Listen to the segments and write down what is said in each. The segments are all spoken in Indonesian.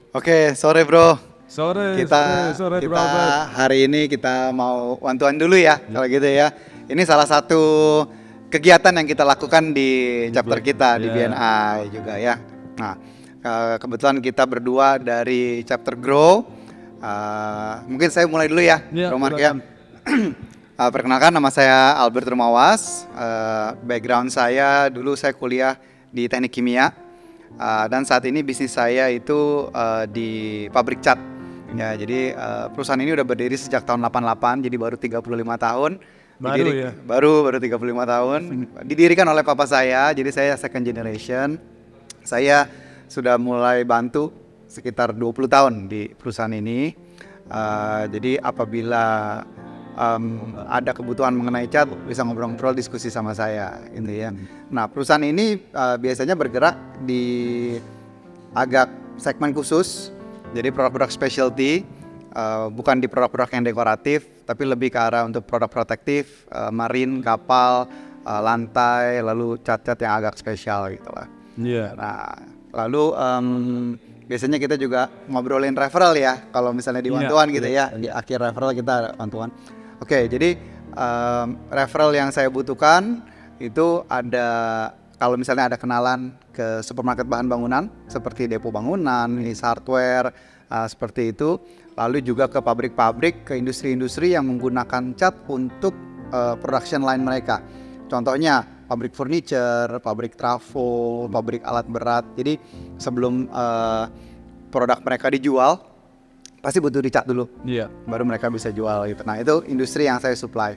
Oke, sore bro. Sore, Kita sore, kita Robert. hari ini kita mau one-to-one dulu ya, Ya, kalau gitu ya. Ini salah satu kegiatan yang kita lakukan di di chapter Black. kita di Ya, BNI juga ya. Nah, kebetulan kita berdua dari chapter Grow. Mungkin saya mulai dulu ya, ya, Bro Mark ya. silakan. Perkenalkan, nama saya Albert Rumawas. Background saya dulu saya kuliah di Teknik Kimia. Dan saat ini bisnis saya itu di pabrik cat. Ya, jadi perusahaan ini udah berdiri sejak tahun 88, jadi baru 35 tahun. Baru ya. Baru 35 tahun. Didirikan oleh papa saya, jadi saya second generation. Saya sudah mulai bantu sekitar 20 tahun di perusahaan ini. Jadi apabila ada kebutuhan mengenai cat, bisa ngobrol-ngobrol diskusi sama saya gitu ya. Nah, perusahaan ini biasanya bergerak di agak segmen khusus, jadi produk-produk specialty, bukan di produk-produk yang dekoratif, tapi lebih ke arah untuk produk protektif, marine, kapal, lantai, lalu cat-cat yang agak spesial gitu lah. Iya. Nah, lalu biasanya kita juga ngobrolin referral ya, kalau misalnya di Iya, one-to-one gitu iya. ya, di akhir referral kita one-to-one. Oke, jadi referral yang saya butuhkan itu ada, kalau misalnya ada kenalan ke supermarket bahan bangunan seperti Depo Bangunan, Nis Hardware, seperti itu. Lalu juga ke pabrik-pabrik, ke industri-industri yang menggunakan cat untuk production line mereka. Contohnya pabrik furniture, pabrik trafo, pabrik alat berat. Jadi sebelum produk mereka dijual, pasti butuh dicat dulu, Iya. baru mereka bisa jual gitu. Nah, itu industri yang saya supply.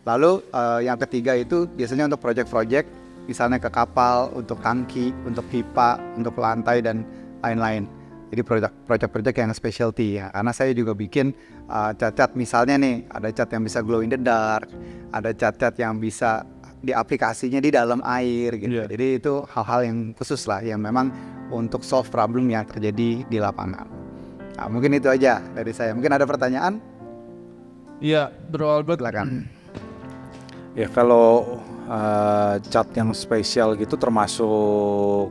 Lalu yang ketiga itu biasanya untuk project-project, misalnya ke kapal, untuk tangki, untuk pipa, untuk lantai dan lain-lain. Jadi project-project yang specialty ya. Karena saya juga bikin cat-cat, misalnya nih ada cat yang bisa glow in the dark, ada cat-cat yang bisa di aplikasinya di dalam air gitu. Iya. Jadi itu hal-hal yang khusus lah, yang memang untuk solve problem yang terjadi di lapangan. Nah, mungkin itu aja dari saya. Mungkin ada pertanyaan? Iya, Bro Albert. Silakan. Ya kalau cat yang spesial gitu termasuk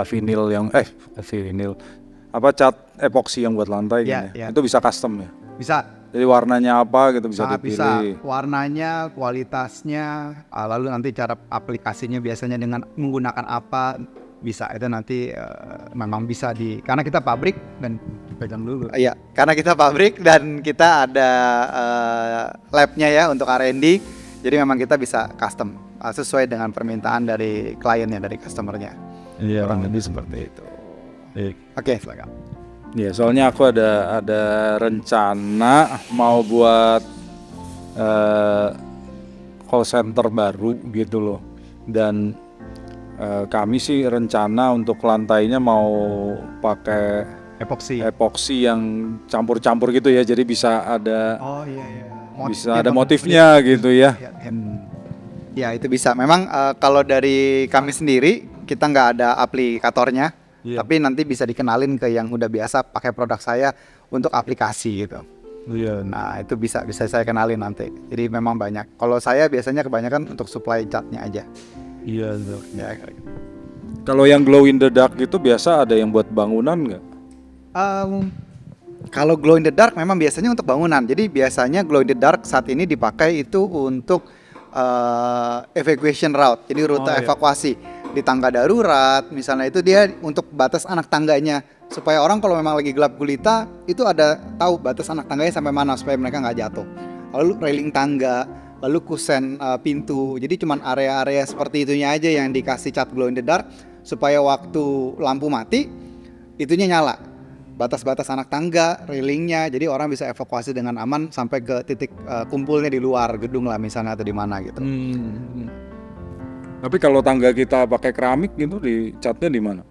vinil yang vinil apa cat epoksi yang buat lantai Ya, gini. ya. Itu bisa custom ya. Bisa, Jadi warnanya apa gitu bisa sangat bisa. dipilih. Warnanya, kualitasnya, lalu nanti cara aplikasinya biasanya dengan menggunakan apa, bisa. Itu nanti memang bisa karena kita pabrik dan Pegang dulu. iya, karena kita pabrik dan kita ada labnya ya untuk R&D. Jadi memang kita bisa custom sesuai dengan permintaan dari kliennya, dari customernya. Iya, Kurang lebih seperti itu. Iya. Oke, silakan. Ya soalnya aku ada rencana mau buat call center baru gitu loh. Dan kami sih rencana untuk lantainya mau pakai epoksi yang campur-campur gitu ya. Jadi bisa ada Oh iya iya. bisa ada motifnya gitu ya. Ya itu bisa. Memang kalau dari kami sendiri kita nggak ada aplikatornya, Iya. tapi nanti bisa dikenalin ke yang udah biasa pakai produk saya untuk aplikasi gitu. Iya. Nah itu bisa saya kenalin nanti. Jadi memang banyak. Kalau saya biasanya kebanyakan untuk supply catnya aja. Iya, Bro. Ya. Kalau yang glow in the dark gitu biasa ada yang buat bangunan nggak? Kalau glow in the dark memang biasanya untuk bangunan. Jadi biasanya glow in the dark saat ini dipakai itu untuk evacuation route. Jadi rute Oh, iya. evakuasi di tangga darurat. Misalnya itu dia untuk batas anak tangganya, supaya orang kalau memang lagi gelap gulita itu ada tahu batas anak tangganya sampai mana supaya mereka nggak jatuh. Lalu railing tangga, lalu kusen pintu. Jadi cuman area-area seperti itunya aja yang dikasih cat glow in the dark supaya waktu lampu mati itunya nyala. Batas-batas anak tangga, railingnya, jadi orang bisa evakuasi dengan aman sampai ke titik kumpulnya di luar gedung lah misalnya atau di mana gitu. Tapi kalau tangga kita pakai keramik gitu di catnya di mana?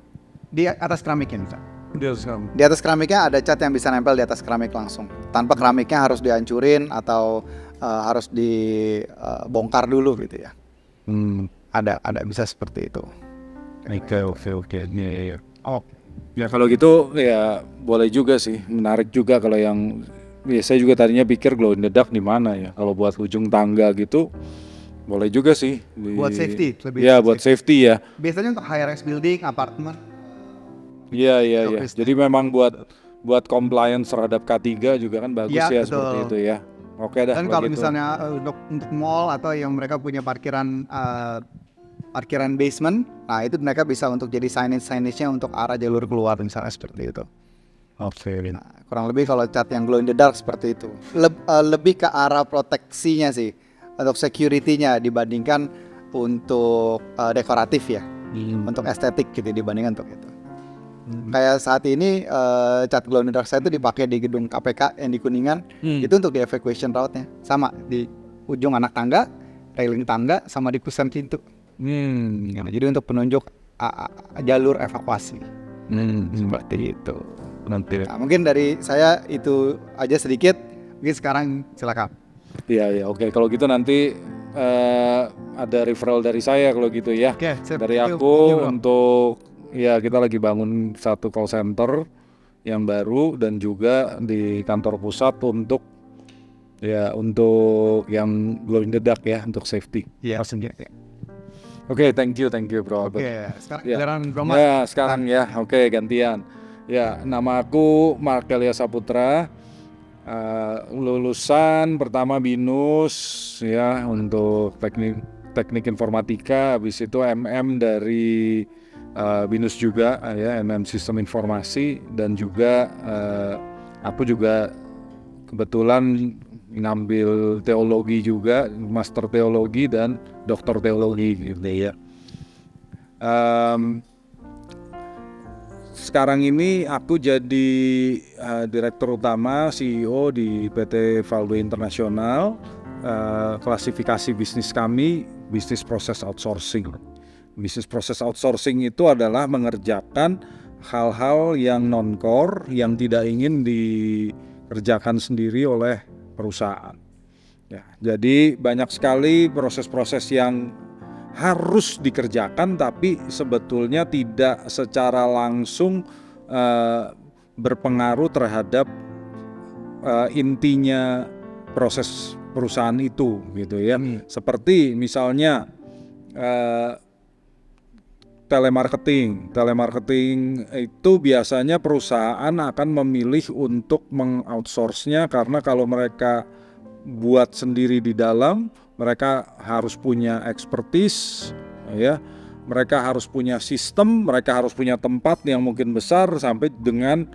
Di atas keramiknya bisa. Dia sekarang. Di atas keramiknya ada cat yang bisa nempel di atas keramik langsung. Tanpa keramiknya harus dihancurin atau harus dibongkar dulu gitu ya. Ada bisa seperti itu. Oke. Iya. Oh, Ya kalau gitu ya boleh juga sih, menarik juga kalau yang ya saya juga tadinya pikir glow in the dark di mana ya. Kalau buat ujung tangga gitu boleh juga sih. Buat safety, lebih Ya buat safety ya. biasanya untuk high rise building, apartemen. Iya. Showcase. Jadi memang buat compliance terhadap K3 juga kan bagus Iya, ya betul. seperti itu ya. Oke dah Dan kalau kalau gitu. misalnya untuk mall atau yang mereka punya parkiran basement, nah itu mereka bisa untuk jadi signage-nya untuk arah jalur keluar misalnya seperti itu. Oke. Nah, kurang lebih kalau cat yang glow in the dark seperti itu. Lebih ke arah proteksinya sih, untuk security-nya dibandingkan untuk dekoratif ya, untuk estetik gitu dibandingkan untuk itu. Kayak saat ini cat glow in the dark saya itu dipakai di gedung KPK yang di Kuningan, itu untuk di evacuation route-nya, sama di ujung anak tangga, railing tangga, sama di kusen pintu. Nah, jadi untuk penunjuk jalur evakuasi seperti itu. Nanti. Nah, mungkin dari saya itu aja sedikit. Mungkin sekarang silakan. Iya, oke. Kalau gitu nanti ada referral dari saya kalau gitu ya. Oke, sip. Dari Thank you, aku bro. untuk ya kita lagi bangun satu call center yang baru dan juga di kantor pusat untuk yang glow in the dark ya, untuk safety. Iya. Oke, thank you Bro Albert. Oke, sekarang Ya. giliran Bro Mat. Ya, sekarang ya. Oke, gantian. Ya, nama aku Mark Elia Saputra. Lulusan pertama BINUS ya untuk teknik informatika, habis itu dari BINUS juga ya, Sistem Informasi, dan juga aku juga kebetulan ngambil teologi juga, master teologi dan doktor teologi gitu ya. Sekarang ini aku jadi direktur utama CEO di PT Valdo Internasional. Klasifikasi bisnis kami bisnis proses outsourcing. Bisnis proses outsourcing itu adalah mengerjakan hal-hal yang non-core yang tidak ingin dikerjakan sendiri oleh perusahaan. Ya, jadi banyak sekali proses-proses yang harus dikerjakan tapi sebetulnya tidak secara langsung berpengaruh terhadap intinya proses perusahaan itu gitu ya. Seperti misalnya telemarketing itu biasanya perusahaan akan memilih untuk meng-outsource-nya karena kalau mereka buat sendiri di dalam, mereka harus punya expertise ya, mereka harus punya sistem, mereka harus punya tempat yang mungkin besar sampai dengan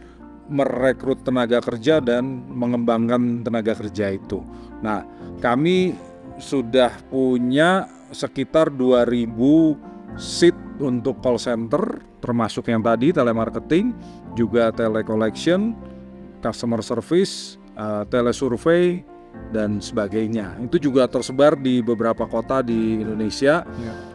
merekrut tenaga kerja dan mengembangkan tenaga kerja itu. Nah, kami sudah punya sekitar 2000 seat untuk call center, termasuk yang tadi telemarketing, juga telecollection, customer service, telesurvey dan sebagainya. Itu juga tersebar di beberapa kota di Indonesia.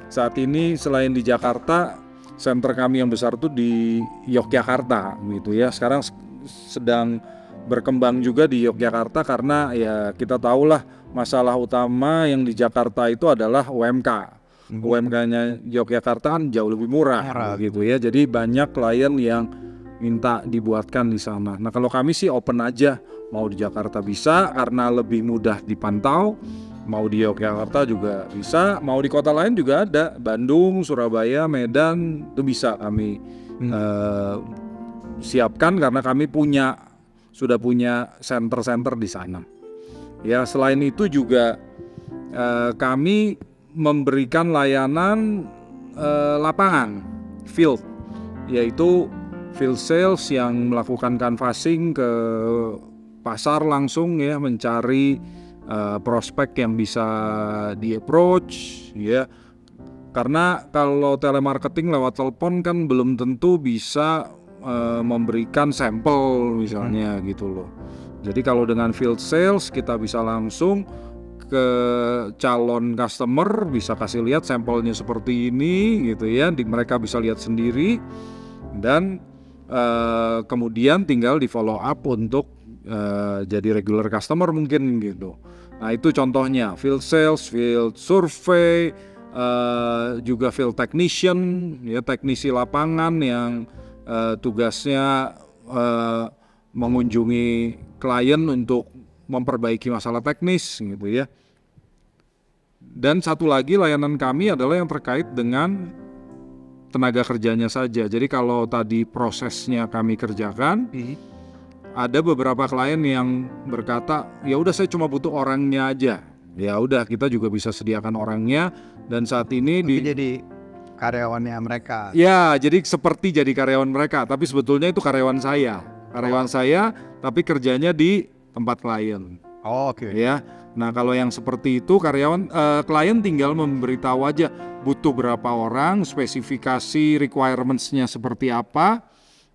Saat ini selain di Jakarta, center kami yang besar itu di Yogyakarta gitu ya. Sekarang sedang berkembang juga di Yogyakarta karena ya kita tahulah masalah utama yang di Jakarta itu adalah UMK. UMK-nya Yogyakarta kan jauh lebih murah gitu ya. Jadi banyak klien yang minta dibuatkan di sana. Nah, kalau kami sih open aja. Mau di Jakarta bisa karena lebih mudah dipantau, mau di Yogyakarta juga bisa, mau di kota lain juga ada, Bandung, Surabaya, Medan, itu bisa kami siapkan karena kami sudah punya center-center di sana. Ya, selain itu juga kami memberikan layanan lapangan, field, yaitu field sales yang melakukan canvassing ke pasar langsung ya, mencari prospek yang bisa di approach ya. Karena kalau telemarketing lewat telepon kan belum tentu bisa memberikan sampel misalnya gitu loh. Jadi kalau dengan field sales kita bisa langsung ke calon customer, bisa kasih lihat sampelnya seperti ini gitu ya, mereka bisa lihat sendiri dan kemudian tinggal di follow up untuk jadi regular customer mungkin gitu. Nah, itu contohnya field sales, field survey, juga field technician ya, teknisi lapangan yang tugasnya mengunjungi klien untuk memperbaiki masalah teknis gitu ya. Dan satu lagi layanan kami adalah yang terkait dengan tenaga kerjanya saja. Jadi kalau tadi prosesnya kami kerjakan, ada beberapa klien yang berkata, ya udah saya cuma butuh orangnya aja. Ya udah, kita juga bisa sediakan orangnya, dan saat ini jadi karyawannya mereka. Ya, jadi seperti jadi karyawan mereka, tapi sebetulnya itu karyawan saya. Karyawan saya, tapi kerjanya di tempat klien. Oh, oke. Ya. Nah, kalau yang seperti itu klien tinggal memberitahu aja butuh berapa orang, spesifikasi requirements-nya seperti apa.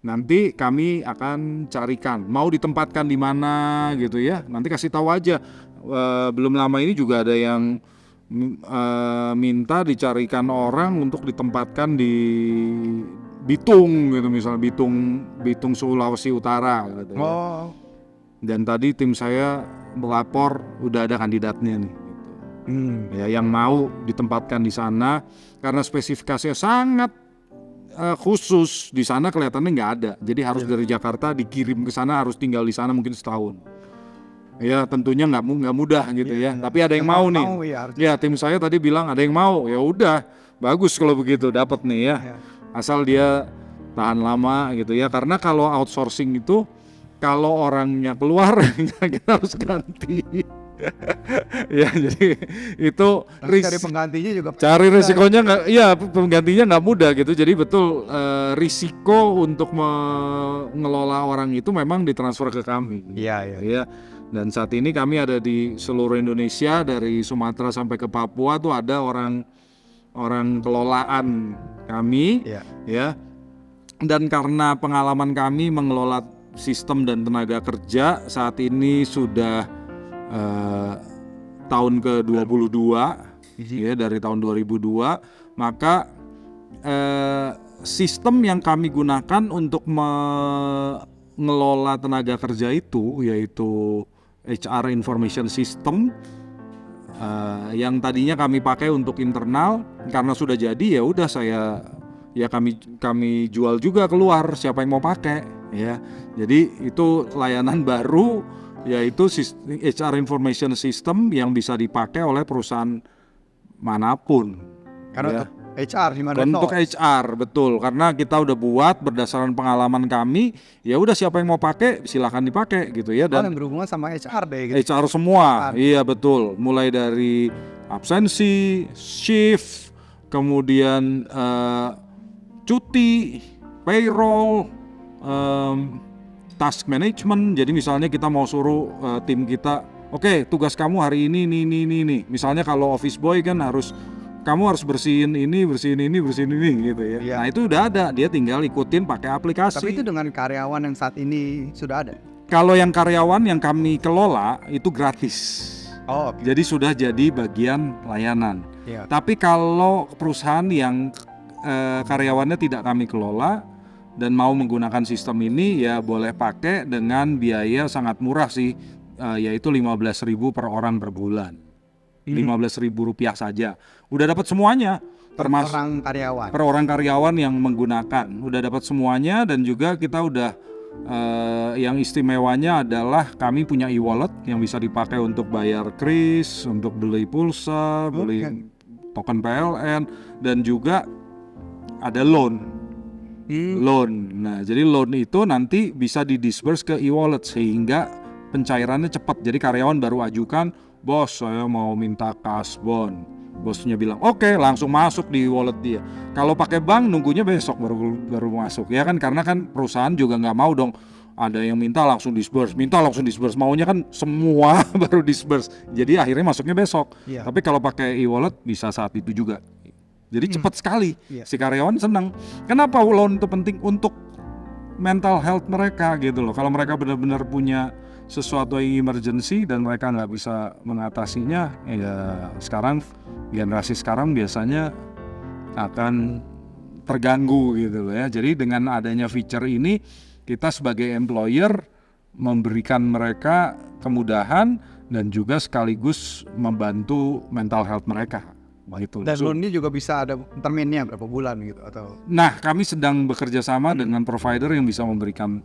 Nanti kami akan carikan mau ditempatkan di mana gitu ya. Nanti kasih tahu aja. Belum lama ini juga ada yang minta dicarikan orang untuk ditempatkan di Bitung gitu, misalnya Bitung Sulawesi Utara gitu ya. Oh. Dan tadi tim saya melapor udah ada kandidatnya nih gitu. Ya, yang mau ditempatkan di sana karena spesifikasinya sangat khusus. Di sana kelihatannya nggak ada, jadi harus dari Jakarta dikirim ke sana, harus tinggal di sana mungkin setahun. Ya tentunya nggak mudah gitu ya. Tapi ada yang mau nih. Ya tim saya tadi bilang ada yang mau. Ya udah, bagus kalau begitu, dapat nih ya. Asal dia tahan lama gitu ya. Karena kalau outsourcing itu, kalau orangnya keluar kita harus ganti. Ya jadi itu cari penggantinya juga cari resikonya nggak, ya penggantinya nggak mudah gitu. Jadi betul risiko untuk mengelola orang itu memang ditransfer ke kami. Iya. Ya. Dan saat ini kami ada di seluruh Indonesia, dari Sumatera sampai ke Papua tuh ada orang kelolaan kami. Ya. Dan karena pengalaman kami mengelola sistem dan tenaga kerja saat ini sudah tahun ke-22 ya, dari tahun 2002, maka sistem yang kami gunakan untuk mengelola tenaga kerja itu yaitu HR Information System, yang tadinya kami pakai untuk internal, karena sudah jadi ya udah kami jual juga keluar, siapa yang mau pakai ya. Jadi itu layanan baru, yaitu HR Information System yang bisa dipakai oleh perusahaan manapun. Karena ya. untuk HR gimana? Untuk HR betul, karena kita udah buat berdasarkan pengalaman kami. Ya udah, siapa yang mau pakai silakan dipakai gitu ya. Dan yang berhubungan sama HR deh. Gitu. HR semua, iya betul. Mulai dari absensi, shift, kemudian cuti, payroll, task management. Jadi misalnya kita mau suruh tim kita, oke, tugas kamu hari ini. Misalnya kalau office boy kan kamu harus bersihin ini gitu ya. Nah itu udah ada, dia tinggal ikutin pakai aplikasi. Tapi itu dengan karyawan yang saat ini sudah ada? Kalau yang karyawan yang kami kelola itu gratis. Oh, okay. Jadi sudah jadi bagian layanan. Tapi kalau perusahaan yang karyawannya tidak kami kelola dan mau menggunakan sistem ini, ya boleh pakai dengan biaya sangat murah sih, yaitu 15.000 per orang per bulan. 15.000 rupiah saja, udah dapat semuanya, termasuk per orang karyawan yang menggunakan, udah dapat semuanya. Dan juga kita udah yang istimewanya adalah kami punya e-wallet yang bisa dipakai untuk bayar kris, untuk beli pulsa, beli token PLN, dan juga ada loan. Nah, jadi loan itu nanti bisa di-disburse ke e-wallet sehingga pencairannya cepat. Jadi karyawan baru ajukan, bos saya mau minta kasbon, bosnya bilang oke, langsung masuk di wallet dia. Kalau pakai bank nunggunya besok baru masuk ya kan, karena kan perusahaan juga nggak mau dong ada yang minta langsung disburse, maunya kan semua baru disburse. Jadi akhirnya masuknya besok. Tapi kalau pakai e-wallet bisa saat itu juga. Jadi cepat sekali. Si karyawan senang. Kenapa loan itu penting? Untuk mental health mereka gitu loh. Kalau mereka benar-benar punya sesuatu yang emergency dan mereka nggak bisa mengatasinya, ya generasi sekarang biasanya akan terganggu gitu loh ya. Jadi dengan adanya feature ini, kita sebagai employer memberikan mereka kemudahan dan juga sekaligus membantu mental health mereka. Gitu. Dan loan-nya juga bisa ada terminnya berapa bulan gitu atau? Nah, kami sedang bekerja sama dengan provider yang bisa memberikan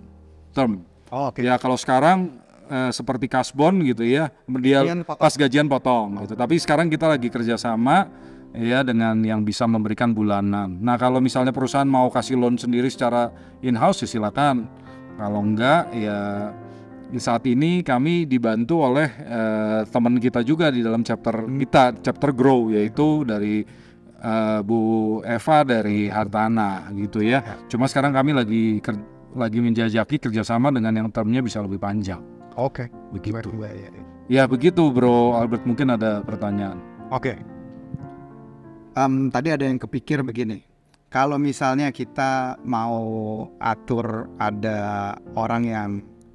term. Ya kalau sekarang seperti kasbon gitu ya, dia pas gajian potong gitu. Tapi sekarang kita lagi kerjasama ya dengan yang bisa memberikan bulanan. Nah kalau misalnya perusahaan mau kasih loan sendiri secara in-house ya silakan. Kalau enggak ya saat ini kami dibantu oleh teman kita juga di dalam chapter Grow, yaitu dari Bu Eva dari Hartana gitu ya. Cuma sekarang kami lagi menjajaki kerjasama dengan yang termnya bisa lebih panjang. Oke. Begitu. Ya begitu Bro Albert, mungkin ada pertanyaan. Oke. Tadi ada yang kepikir begini. Kalau misalnya kita mau atur ada orang yang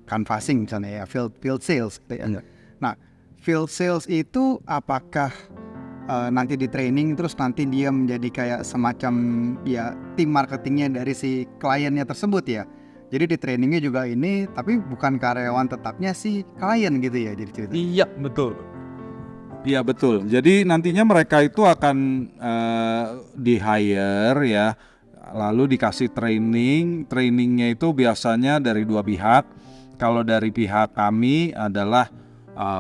canvassing misalnya ya, field sales gitu ya. Nah, field sales itu apakah nanti di training terus nanti dia menjadi kayak semacam ya tim marketingnya dari si kliennya tersebut ya. Jadi di trainingnya juga ini, tapi bukan karyawan tetapnya si klien gitu ya jadi cerita. Iya betul. Iya betul. Jadi nantinya mereka itu akan di hire ya, lalu dikasih trainingnya itu biasanya dari dua pihak. Kalau dari pihak kami adalah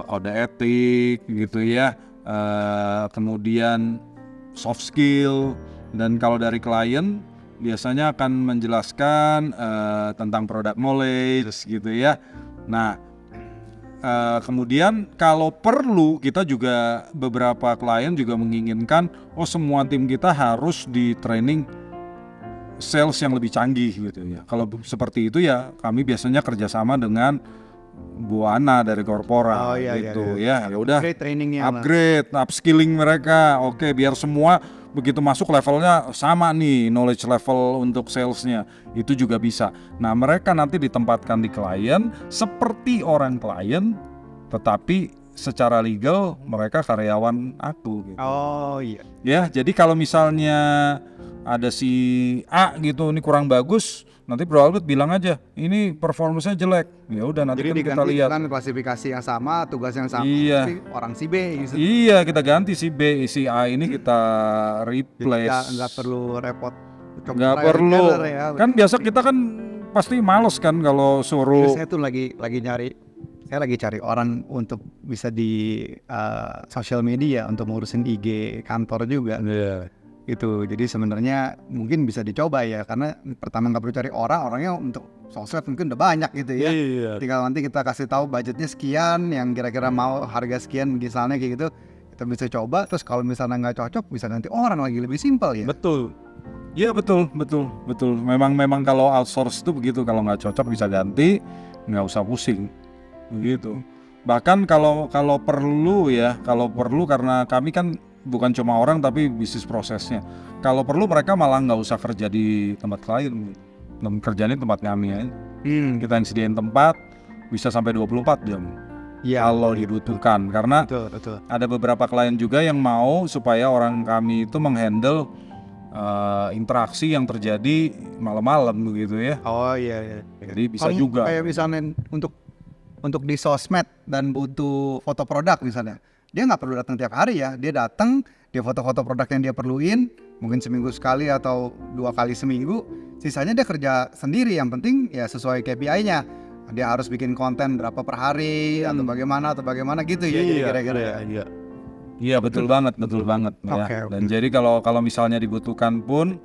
kode etik gitu ya, kemudian soft skill, dan kalau dari klien biasanya akan menjelaskan tentang product knowledge gitu ya. Nah kemudian kalau perlu kita juga beberapa klien juga menginginkan semua tim kita harus di training sales yang lebih canggih gitu ya. Kalau seperti itu ya kami biasanya kerjasama dengan Bu Ana dari Corpora gitu ya. Ya udah upgrade, upskilling mereka. Oke, biar semua begitu masuk levelnya sama nih, knowledge level untuk salesnya itu juga bisa. Nah mereka nanti ditempatkan di klien seperti orang klien, tetapi secara legal mereka karyawan aku gitu. Oh iya. Ya jadi kalau misalnya ada si A gitu ini kurang bagus, nanti Bro Albert bilang aja ini performance-nya jelek. Ya udah nanti jadi kita lihat kan klasifikasi yang sama, tugas yang sama, iya. tapi orang si B gitu. Iya, kita ganti si B, si A ini kita replace. Nggak perlu repot. Nggak perlu. Ya. Kan biasa kita kan pasti males kan kalau suruh. Saya tuh lagi cari orang untuk bisa di sosial media untuk ngurusin IG kantor juga. Iya. Gitu. Jadi sebenarnya mungkin bisa dicoba ya, karena pertama nggak perlu cari orangnya untuk sosmed mungkin udah banyak gitu ya. Iya. Tinggal nanti kita kasih tahu budgetnya sekian, yang kira-kira mau harga sekian misalnya kayak gitu, kita bisa coba. Terus kalau misalnya nggak cocok bisa ganti orang lagi, lebih simpel ya. Betul. Iya betul. Memang kalau outsource itu begitu, kalau nggak cocok bisa ganti, nggak usah pusing, begitu. Bahkan kalau perlu karena kami kan bukan cuma orang tapi bisnis prosesnya. Kalau perlu mereka malah nggak usah kerja di tempat klien, kerjanya di tempat kami ya. Kita yang sediain tempat bisa sampai 24 jam. Ya, kalau dibutuhkan, karena betul. Ada beberapa klien juga yang mau supaya orang kami itu menghandle interaksi yang terjadi malam-malam begitu ya. Oh iya. Jadi bisa juga. Kayak misalnya untuk di sosmed dan butuh foto produk misalnya, dia nggak perlu datang tiap hari ya. Dia datang, dia foto-foto produk yang dia perluin, mungkin seminggu sekali atau 2 kali seminggu. Sisanya dia kerja sendiri. Yang penting ya sesuai KPI-nya. Dia harus bikin konten berapa per hari atau bagaimana gitu ya. Iya, kira-kira. Iya. Iya betul banget ya. Okay. Dan jadi kalau misalnya dibutuhkan pun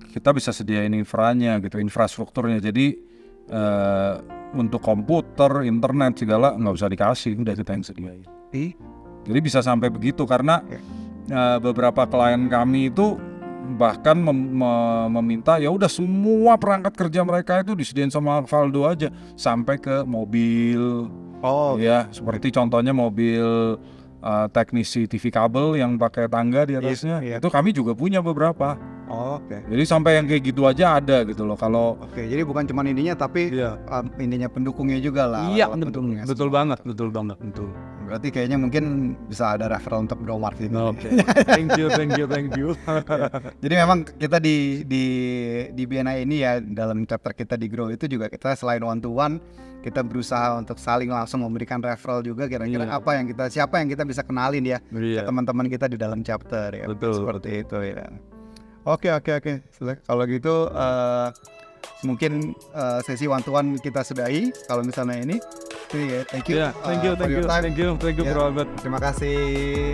kita bisa sediain infrastrukturnya. Jadi untuk komputer, internet segala nggak usah dikasih, udah kita yang sediain. Jadi bisa sampai begitu karena beberapa klien kami itu bahkan meminta ya udah semua perangkat kerja mereka itu disediain sama Valdo aja, sampai ke mobil. Oh ya, seperti contohnya mobil teknisi TV kabel yang pakai tangga di atasnya, itu kami juga punya beberapa. Oke. Jadi sampai yang kayak gitu aja ada gitu loh. Kalau jadi bukan cuma ininya tapi ininya pendukungnya juga lah. Iya, betul banget. Berarti kayaknya mungkin bisa ada referral untuk Bro Mark gitu. Oke. Thank you. Jadi memang kita di BNI ini ya, dalam chapter kita di Grow itu juga kita selain one to one, kita berusaha untuk saling langsung memberikan referral juga, kira-kira siapa yang kita bisa kenalin ya ke teman-teman kita di dalam chapter ya. Betul. Seperti itu ya. Oke. Kalau gitu mungkin sesi one to one kita sudahi kalau misalnya ini. Thank you. Thank you Bro Albert. Terima kasih.